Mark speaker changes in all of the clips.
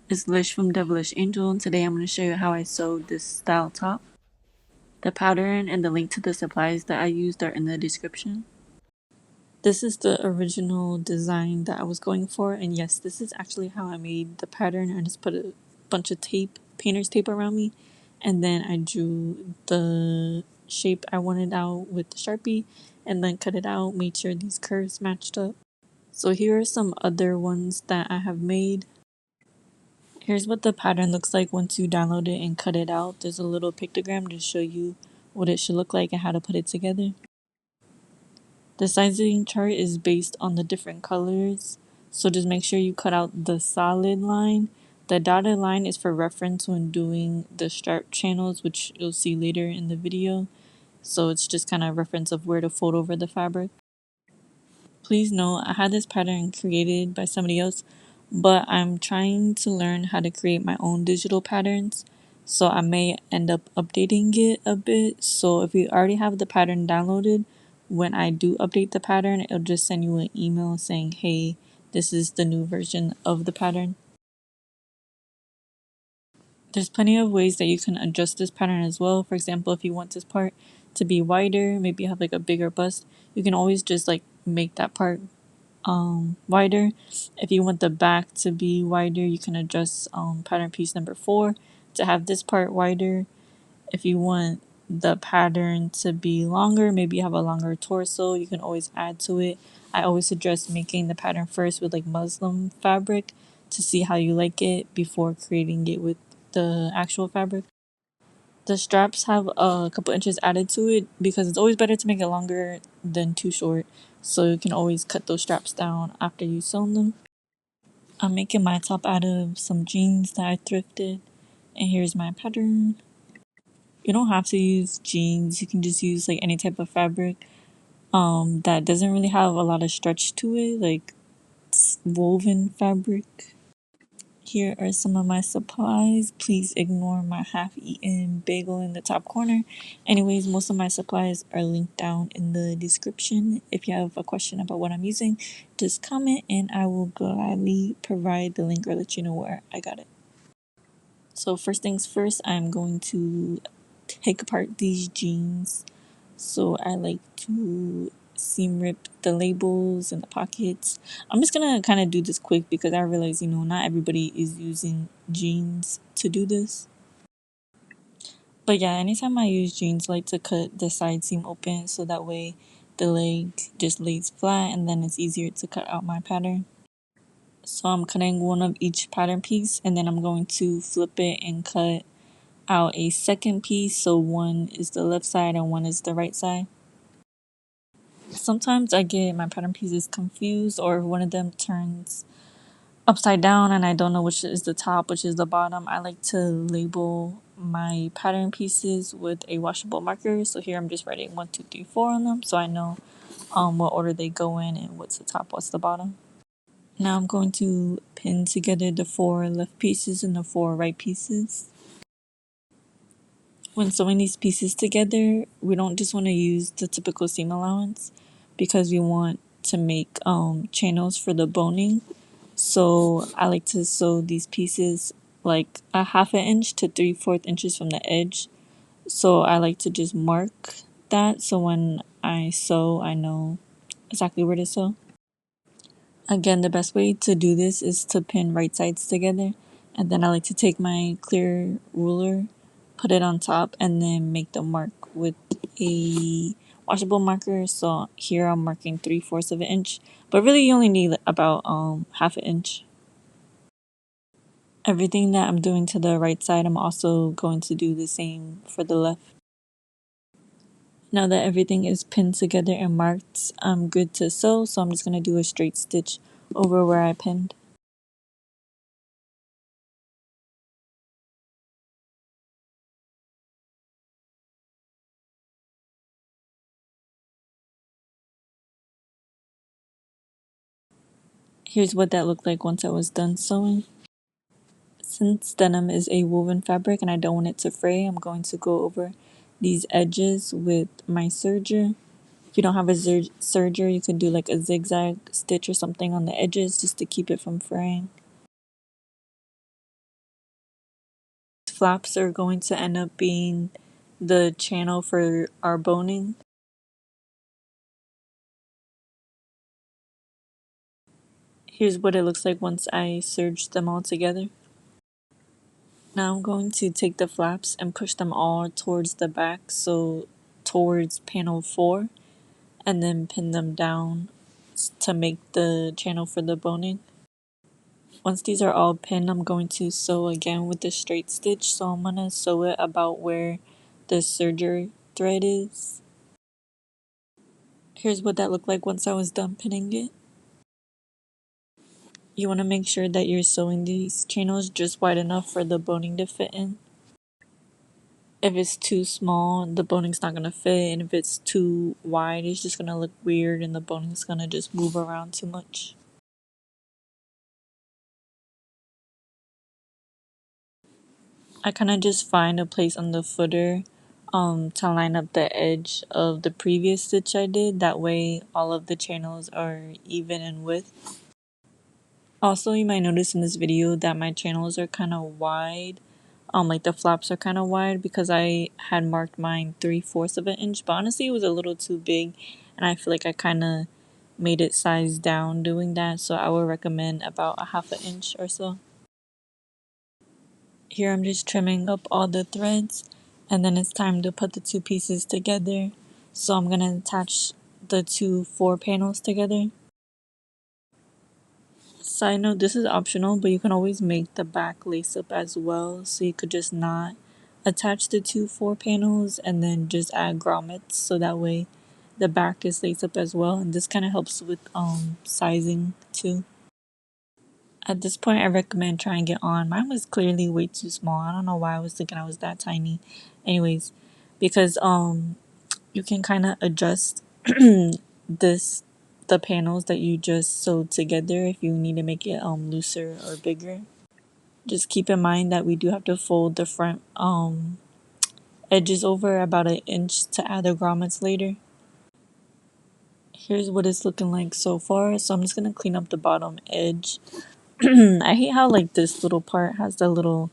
Speaker 1: It's Lish from Devalishangell, and today I'm going to show you how I sewed this style top. The pattern and the link to the supplies that I used are in the description. This is the original design that I was going for, and yes, this is actually how I made the pattern. I just put a bunch of tape, painter's tape around me, and then I drew the shape I wanted out with the Sharpie, and then cut it out, made sure these curves matched up. So here are some other ones that I have made. Here's what the pattern looks like once you download it and cut it out. There's a little pictogram to show you what it should look like and how to put it together. The sizing chart is based on the different colors, so just make sure you cut out the solid line. The dotted line is for reference when doing the strap channels, which you'll see later in the video. So it's just kind of reference of where to fold over the fabric. Please note, I had this pattern created by somebody else, but I'm trying to learn how to create my own digital patterns, so I may end up updating it a bit. So if you already have the pattern downloaded, when I do update the pattern, it'll just send you an email saying, hey, this is the new version of the pattern. There's plenty of ways that you can adjust this pattern as well. For example, if you want this part to be wider, maybe you have like a bigger bust, you can always just like make that part wider. If you want the back to be wider, you can adjust pattern piece number 4 to have this part wider. If you want the pattern to be longer, maybe you have a longer torso, you can always add to it. I always suggest making the pattern first with like muslin fabric to see how you like it before creating it with the actual fabric. The straps have a couple inches added to it because it's always better to make it longer than too short. So you can always cut those straps down after you sew them. I'm making my top out of some jeans that I thrifted. And here's my pattern. You don't have to use jeans. You can just use like any type of fabric that doesn't really have a lot of stretch to it, like woven fabric. Here are some of my supplies. Please ignore my half-eaten bagel in the top corner. Anyways, most of my supplies are linked down in the description. If you have a question about what I'm using, just comment and I will gladly provide the link or let you know where I got it. So first things first, I'm going to take apart these jeans. So I like to seam rip the labels and the pockets. I'm just gonna kind of do this quick because I realize, not everybody is using jeans to do this. But yeah, anytime I use jeans, I like to cut the side seam open so that way the leg just lays flat and then it's easier to cut out my pattern. So I'm cutting one of each pattern piece and then I'm going to flip it and cut out a second piece, so one is the left side and one is the right side. Sometimes I get my pattern pieces confused, or if one of them turns upside down and I don't know which is the top, which is the bottom. I like to label my pattern pieces with a washable marker. So here I'm just writing 1, 2, 3, 4 on them, so I know what order they go in and what's the top, what's the bottom. Now I'm going to pin together the 4 left pieces and the 4 right pieces. When sewing these pieces together, we don't just want to use the typical seam allowance because we want to make channels for the boning. So I like to sew these pieces like a 1/2 inch to 3/4 inches from the edge. So I like to just mark that so when I sew, I know exactly where to sew. Again, the best way to do this is to pin right sides together, and then I like to take my clear ruler, put it on top, and then make the mark with a washable marker. So here I'm marking 3/4 of an inch, but really you only need about 1/2 inch. Everything that I'm doing to the right side, I'm also going to do the same for the left. Now that everything is pinned together and marked, I'm good to sew, so I'm just going to do a straight stitch over where I pinned. Here's what that looked like once I was done sewing. Since denim is a woven fabric and I don't want it to fray, I'm going to go over these edges with my serger. If you don't have a serger, you can do like a zigzag stitch or something on the edges just to keep it from fraying. flaps are going to end up being the channel for our boning. Here's what it looks like once I serge them all together. Now I'm going to take the flaps and push them all towards the back, so towards panel 4, and then pin them down to make the channel for the boning. Once these are all pinned, I'm going to sew again with the straight stitch, so I'm going to sew it about where the serger thread is. Here's what that looked like once I was done pinning it. You want to make sure that you're sewing these channels just wide enough for the boning to fit in. If it's too small, the boning's not going to fit, and if it's too wide, it's just going to look weird and the boning's going to just move around too much. I kind of just find a place on the footer to line up the edge of the previous stitch I did. That way all of the channels are even in width. Also, you might notice in this video that my channels are kind of wide. Like the flaps are kind of wide because I had marked mine 3/4 of an inch, but honestly it was a little too big, and I feel like I kind of made it size down doing that, so I would recommend about a 1/2 inch or so. Here I'm just trimming up all the threads, and then it's time to put the two pieces together. So I'm gonna attach the two 4 panels together. Side note, this is optional, but you can always make the back lace up as well, so you could just not attach the two 4 panels and then just add grommets, so that way the back is laced up as well, and this kind of helps with sizing too. At this point, I recommend trying it on. Mine was clearly way too small. I don't know why I was thinking I was that tiny. Anyways, because you can kind of adjust this the panels that you just sewed together if you need to make it looser or bigger. Just keep in mind that we do have to fold the front edges over about an inch to add the grommets later. Here's what it's looking like so far. So I'm just gonna clean up the bottom edge. I hate how like this little part has the little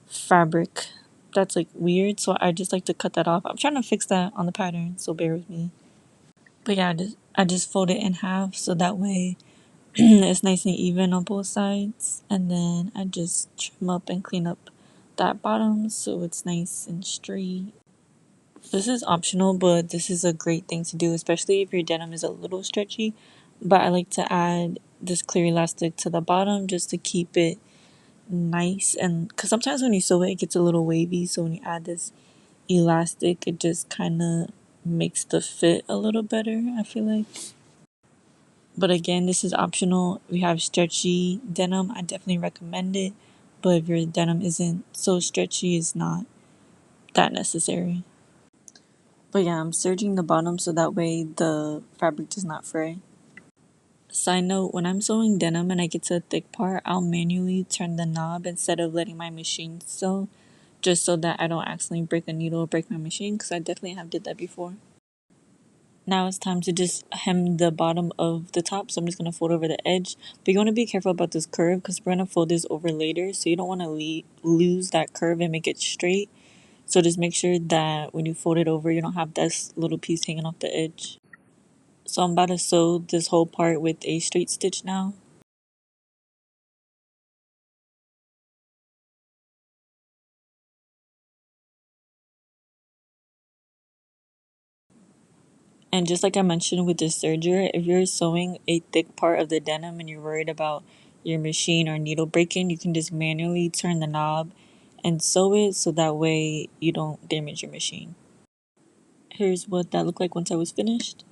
Speaker 1: fabric that's like weird, so I just like to cut that off. I'm trying to fix that on the pattern, so bear with me. But yeah, I just fold it in half so that way it's nice and even on both sides, and then I just trim up and clean up that bottom so it's nice and straight. This is optional, but this is a great thing to do, especially if your denim is a little stretchy. But I like to add this clear elastic to the bottom just to keep it nice, and because sometimes when you sew it, it gets a little wavy, so when you add this elastic, it just kind of makes the fit a little better, I feel like. But again, this is optional. If you have stretchy denim, I definitely recommend it, but if your denim isn't so stretchy, it's not that necessary. But yeah, I'm serging the bottom so that way the fabric does not fray. Side note, when I'm sewing denim and I get to a thick part, I'll manually turn the knob instead of letting my machine sew, just so that I don't accidentally break a needle or break my machine, because I definitely have did that before. Now it's time to just hem the bottom of the top, so I'm just going to fold over the edge. But you want to be careful about this curve because we're going to fold this over later, so you don't want to lose that curve and make it straight. So just make sure that when you fold it over, you don't have this little piece hanging off the edge. So I'm about to sew this whole part with a straight stitch now. And just like I mentioned with the serger, if you're sewing a thick part of the denim and you're worried about your machine or needle breaking, you can just manually turn the knob and sew it so that way you don't damage your machine. Here's what that looked like once I was finished.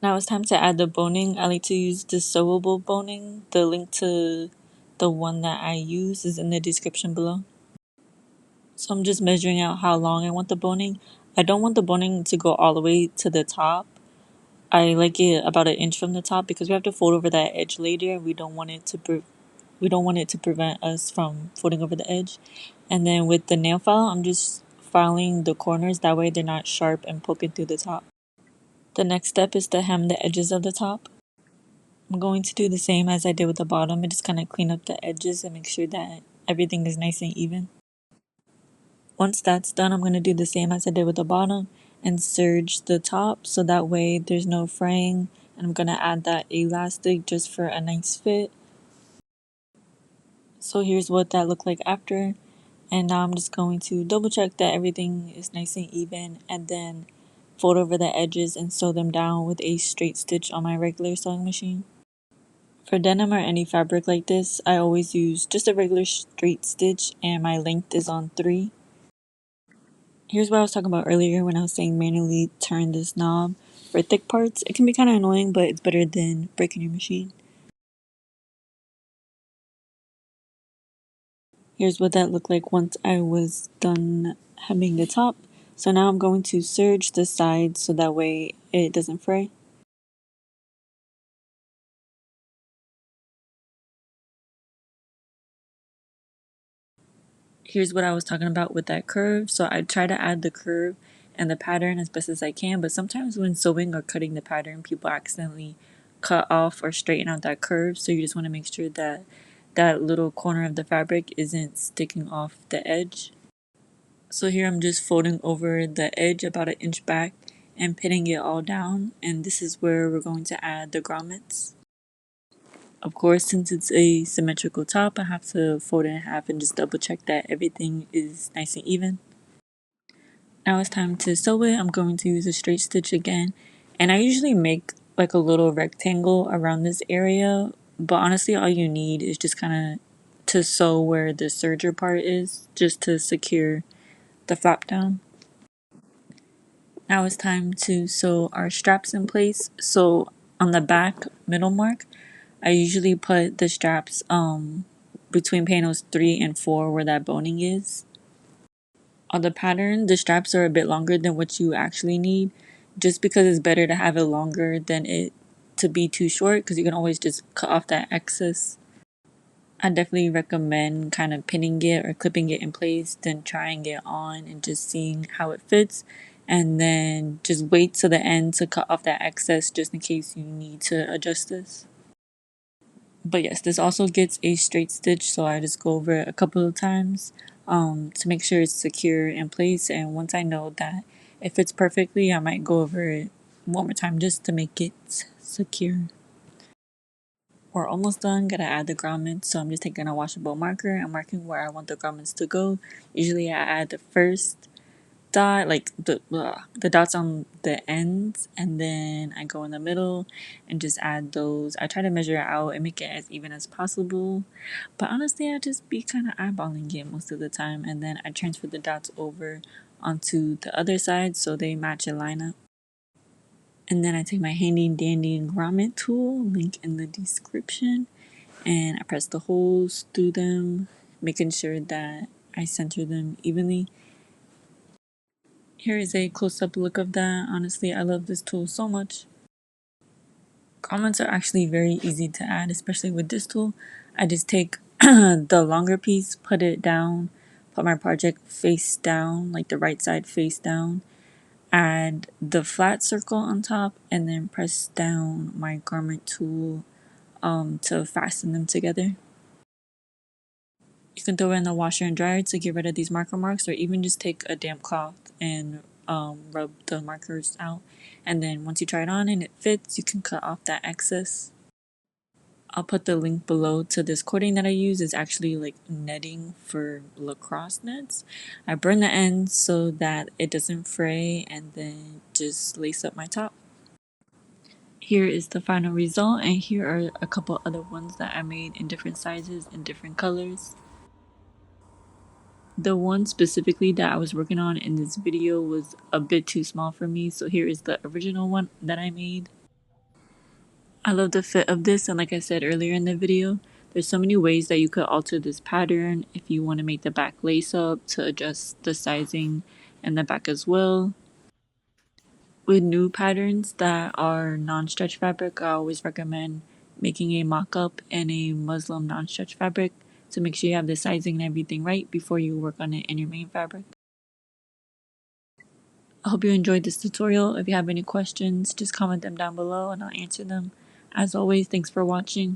Speaker 1: Now it's time to add the boning. I like to use the sewable boning. The link to the one that I use is in the description below. So I'm just measuring out how long I want the boning. I don't want the boning to go all the way to the top. I like it about an inch from the top because we have to fold over that edge later. We don't want it to prevent us from folding over the edge. And then with the nail file, I'm just filing the corners, that way they're not sharp and poking through the top. The next step is to hem the edges of the top. I'm going to do the same as I did with the bottom and just kind of clean up the edges and make sure that everything is nice and even. Once that's done, I'm going to do the same as I did with the bottom and serge the top so that way there's no fraying. And I'm going to add that elastic just for a nice fit. So here's what that looked like after. And now I'm just going to double check that everything is nice and even and then fold over the edges and sew them down with a straight stitch on my regular sewing machine. For denim or any fabric like this, I always use just a regular straight stitch and my length is on 3. Here's what I was talking about earlier when I was saying manually turn this knob. For thick parts, it can be kind of annoying, but it's better than breaking your machine. Here's what that looked like once I was done hemming the top. So now I'm going to serge the sides so that way it doesn't fray. Here's what I was talking about with that curve. So I try to add the curve and the pattern as best as I can, but sometimes when sewing or cutting the pattern, people accidentally cut off or straighten out that curve. So you just want to make sure that that little corner of the fabric isn't sticking off the edge. So here I'm just folding over the edge about an inch back and pinning it all down, and this is where we're going to add the grommets. Of course, since it's a symmetrical top, I have to fold it in half and just double check that everything is nice and even. Now it's time to sew it. I'm going to use a straight stitch again, and I usually make like a little rectangle around this area, but honestly all you need is just kind of to sew where the serger part is, just to secure the flap down. Now it's time to sew our straps in place. So on the back middle mark, I usually put the straps between panels 3 and 4 where that boning is. On the pattern, the straps are a bit longer than what you actually need, just because it's better to have it longer than it to be too short, because you can always just cut off that excess. I definitely recommend kind of pinning it or clipping it in place, then trying it on and just seeing how it fits. And then just wait till the end to cut off that excess just in case you need to adjust this. But yes, this also gets a straight stitch, so I just go over it a couple of times to make sure it's secure in place. And once I know that it fits perfectly, I might go over it one more time just to make it secure. We're almost done. Gotta add the grommets, so I'm just taking a washable marker and marking where I want the grommets to go. Usually I add the first dot, like the dots on the ends, and then I go in the middle and just add those. I try to measure it out and make it as even as possible, but honestly I just be kind of eyeballing it most of the time, and then I transfer the dots over onto the other side so they match and line up. And then I take my handy dandy grommet tool, link in the description, and I press the holes through them, making sure that I center them evenly. Here is a close-up look of that. Honestly, I love this tool so much. Grommets are actually very easy to add, especially with this tool. I just take the longer piece, put it down, put my project face down, like the right side face down, add the flat circle on top, and then press down my garment tool to fasten them together. You can throw it in the washer and dryer to get rid of these marker marks, or even just take a damp cloth and rub the markers out. And then once you try it on and it fits, you can cut off that excess. I'll put the link below to this cording that I use. It's actually like netting for lacrosse nets. I burn the ends so that it doesn't fray, and then just lace up my top. Here is the final result, and here are a couple other ones that I made in different sizes and different colors. The one specifically that I was working on in this video was a bit too small for me, so here is the original one that I made. I love the fit of this, and like I said earlier in the video, there's so many ways that you could alter this pattern if you want to make the back lace up to adjust the sizing and the back as well. With new patterns that are non-stretch fabric, I always recommend making a mock-up in a muslin non-stretch fabric to make sure you have the sizing and everything right before you work on it in your main fabric. I hope you enjoyed this tutorial. If you have any questions, just comment them down below and I'll answer them. As always, thanks for watching.